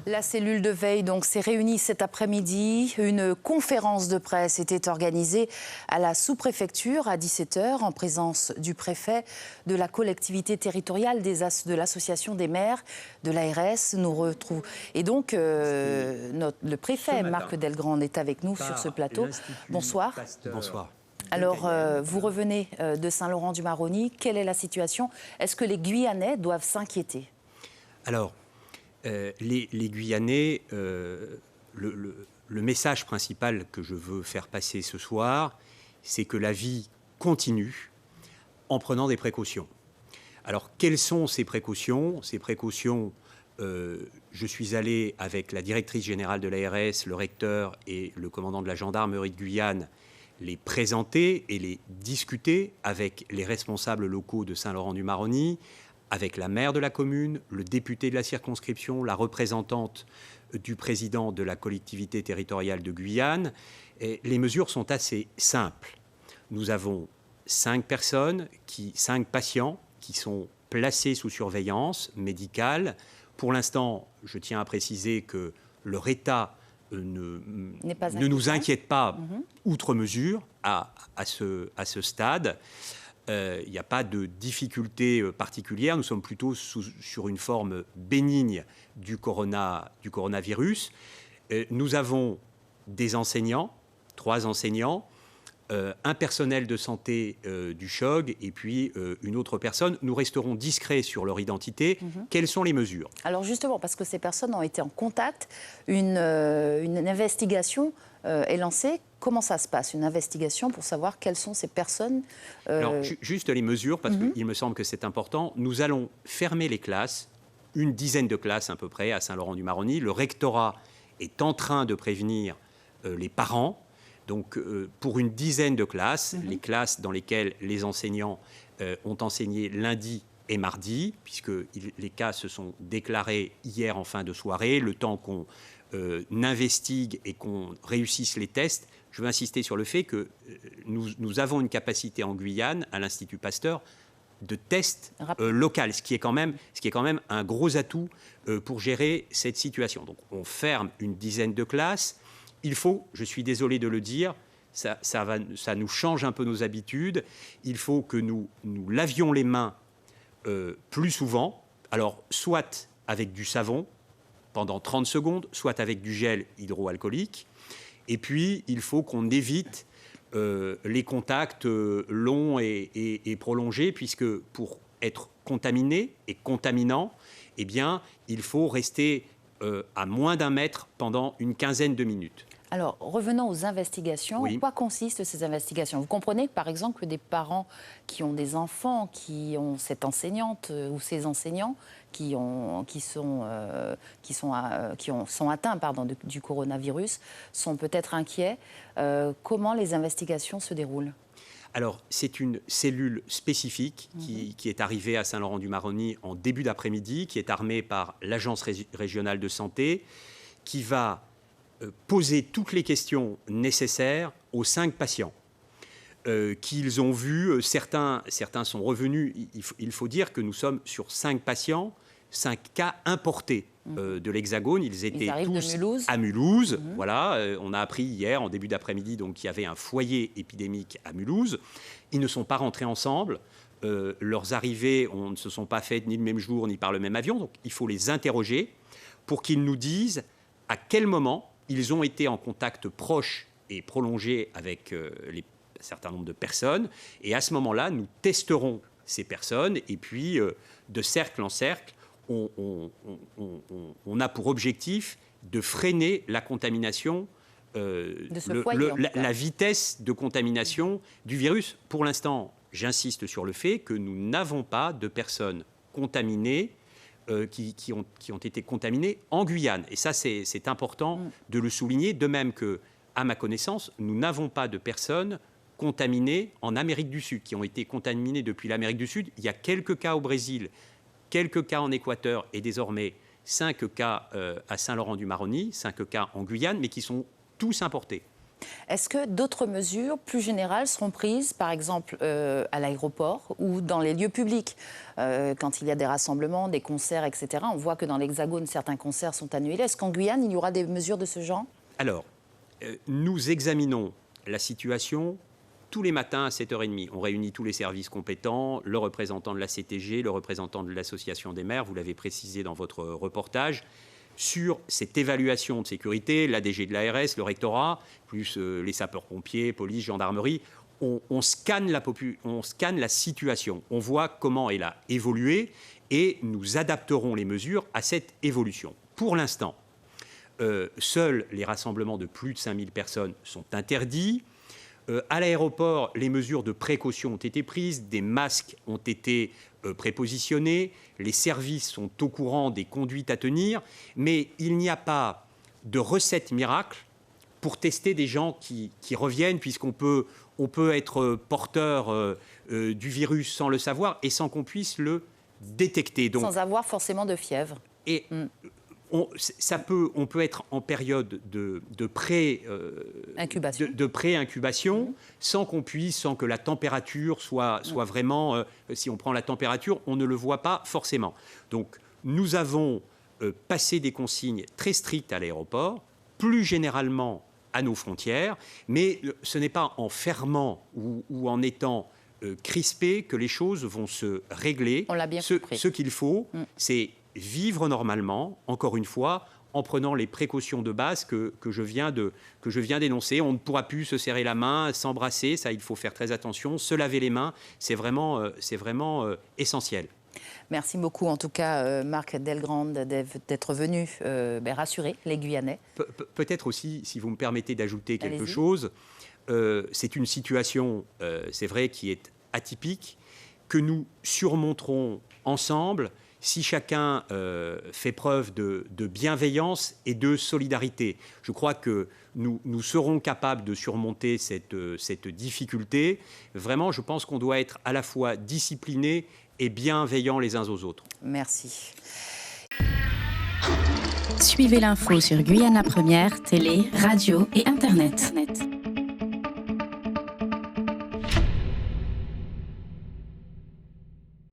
La cellule de veille donc s'est réunie cet après-midi. Une conférence de presse était organisée à la sous-préfecture à 17h en présence du préfet, de la collectivité territoriale, de l'association des maires, de l'ARS. Nous retrouvons. Et donc, le préfet Marc Delgrande est avec nous sur ce plateau. Bonsoir. Bonsoir. Alors, vous revenez de Saint-Laurent-du-Maroni. Quelle est la situation? Est-ce que les Guyanais doivent s'inquiéter? Alors, les Guyanais, le message principal que je veux faire passer ce soir, c'est que la vie continue en prenant des précautions. Alors, quelles sont ces précautions? Ces précautions, je suis allé avec la directrice générale de l'ARS, le recteur et le commandant de la gendarmerie de Guyane les présenter et les discuter avec les responsables locaux de Saint-Laurent-du-Maroni, avec la maire de la commune, le député de la circonscription, la représentante du président de la collectivité territoriale de Guyane. Et les mesures sont assez simples. Nous avons 5 patients qui sont placés sous surveillance médicale. Pour l'instant, je tiens à préciser que leur état ne nous inquiète pas outre mesure à ce stade. Il n'y a pas de difficulté particulière. Nous sommes plutôt sur une forme bénigne du coronavirus. Nous avons des enseignants, 3 enseignants, un personnel de santé du CHOG et puis une autre personne. Nous resterons discrets sur leur identité. Quelles sont les mesures? Alors justement, parce que ces personnes ont été en contact, une investigation est lancée. Comment ça se passe, une investigation pour savoir quelles sont ces personnes? Alors, juste les mesures, parce qu'il me semble que c'est important. Nous allons fermer les classes, une dizaine de classes à peu près à Saint-Laurent-du-Maroni. Le rectorat est en train de prévenir les parents. Donc, pour une dizaine de classes, les classes dans lesquelles les enseignants ont enseigné lundi et mardi, puisque les cas se sont déclarés hier en fin de soirée, le temps qu'on investigue et qu'on réussisse les tests. Je veux insister sur le fait que nous avons une capacité en Guyane, à l'Institut Pasteur, de tests local, ce qui est quand même un gros atout pour gérer cette situation. Donc, on ferme une dizaine de classes. Il faut, je suis désolé de le dire, ça nous change un peu nos habitudes. Il faut que nous lavions les mains plus souvent. Alors, soit avec du savon pendant 30 secondes, soit avec du gel hydroalcoolique. Et puis, il faut qu'on évite les contacts longs et prolongés, puisque pour être contaminé et contaminant, eh bien, il faut rester à moins d'1 mètre pendant une quinzaine de minutes. Alors, revenons aux investigations. En quoi consistent ces investigations? Vous comprenez, par exemple, que des parents qui ont des enfants, qui ont cette enseignante ou ces enseignants qui sont atteints du coronavirus sont peut-être inquiets. Comment les investigations se déroulent? Alors, c'est une cellule spécifique qui est arrivée à Saint-Laurent-du-Maroni en début d'après-midi, qui est armée par l'Agence régionale de santé, qui va poser toutes les questions nécessaires aux 5 patients qu'ils ont vus. Certains sont revenus. Il faut dire que nous sommes sur 5 patients, 5 cas importés de l'Hexagone. Ils étaient tous à Mulhouse. Voilà, on a appris hier, en début d'après-midi, qu'il y avait un foyer épidémique à Mulhouse. Ils ne sont pas rentrés ensemble. Leurs arrivées ne se sont pas faites ni le même jour, ni par le même avion. Donc, il faut les interroger pour qu'ils nous disent à quel moment ils ont été en contact proche et prolongé avec un certain nombre de personnes. Et à ce moment-là, nous testerons ces personnes. Et puis, de cercle en cercle, on a pour objectif de freiner la contamination, la vitesse de contamination du virus. Pour l'instant, j'insiste sur le fait que nous n'avons pas de personnes contaminées qui ont été contaminés en Guyane. Et ça, c'est important de le souligner. De même que, à ma connaissance, nous n'avons pas de personnes contaminées en Amérique du Sud, qui ont été contaminées depuis l'Amérique du Sud. Il y a quelques cas au Brésil, quelques cas en Équateur et désormais 5 cas à Saint-Laurent-du-Maroni, 5 cas en Guyane, mais qui sont tous importés. Est-ce que d'autres mesures plus générales seront prises, par exemple à l'aéroport ou dans les lieux publics quand il y a des rassemblements, des concerts, etc. On voit que dans l'Hexagone, certains concerts sont annulés. Est-ce qu'en Guyane, il y aura des mesures de ce genre? Alors, nous examinons la situation tous les matins à 7h30. On réunit tous les services compétents, le représentant de la CTG, le représentant de l'Association des maires, vous l'avez précisé dans votre reportage, sur cette évaluation de sécurité, l'ADG de l'ARS, le rectorat, plus les sapeurs-pompiers, police, gendarmerie. On scanne la situation, on voit comment elle a évolué et nous adapterons les mesures à cette évolution. Pour l'instant, seuls les rassemblements de plus de 5000 personnes sont interdits. À l'aéroport, les mesures de précaution ont été prises, des masques ont été prépositionnés, les services sont au courant des conduites à tenir, mais il n'y a pas de recette miracle pour tester des gens qui reviennent, puisqu'on peut être porteur du virus sans le savoir et sans qu'on puisse le détecter. Donc, sans avoir forcément de fièvre. Et on peut être en période de pré-incubation sans que la température soit vraiment... si on prend la température, on ne le voit pas forcément. Donc, nous avons passé des consignes très strictes à l'aéroport, plus généralement à nos frontières, mais ce n'est pas en fermant ou en étant crispé que les choses vont se régler. On l'a bien compris. Ce qu'il faut, c'est vivre normalement, encore une fois, en prenant les précautions de base que je viens d'énoncer. On ne pourra plus se serrer la main, s'embrasser, ça il faut faire très attention, se laver les mains, c'est vraiment essentiel. Merci beaucoup en tout cas Marc Delgrande d'être venu rassurer les Guyanais. Peut-être aussi, si vous me permettez d'ajouter quelque chose, c'est une situation, c'est vrai, qui est atypique, que nous surmonterons ensemble si chacun fait preuve de bienveillance et de solidarité. Je crois que nous serons capables de surmonter cette difficulté. Vraiment, je pense qu'on doit être à la fois disciplinés et bienveillants les uns aux autres. Merci. Suivez l'info sur Guyana Première, télé, radio et Internet.